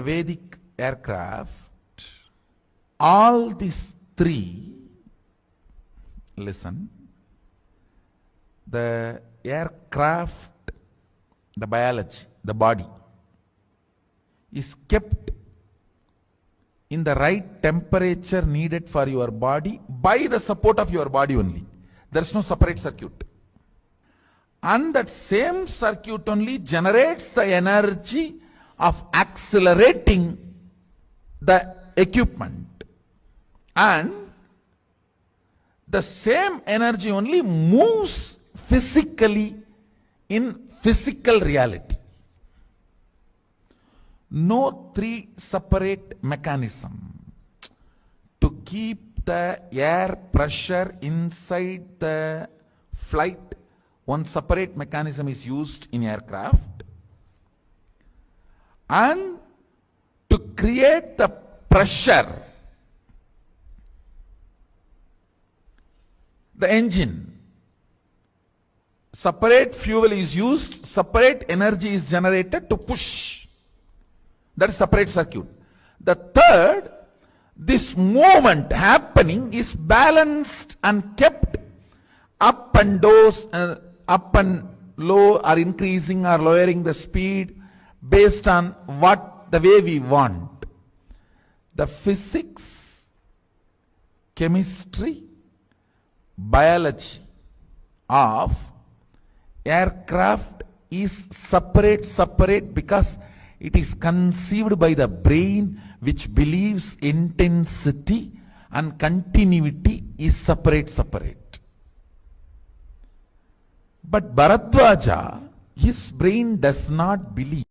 Vedic aircraft, all these three, listen, the aircraft, the biology, the body, is kept in the right temperature needed for your body by the support of your body only. There is no separate circuit. And that same circuit only generates the energy of accelerating the equipment. And the same energy only moves physically in physical reality. No three separate mechanism to keep the air pressure inside the flight. One separate mechanism is used in aircraft, and to create the pressure, the engine, separate fuel is used, separate energy is generated to push. That is separate circuit. The third, this movement happening is balanced and kept up and up and low, or increasing or lowering the speed based on the way we want. The physics, chemistry, biology of aircraft is separate because it is conceived by the brain, which believes intensity and continuity is separate. But Bharadwaja, his brain does not believe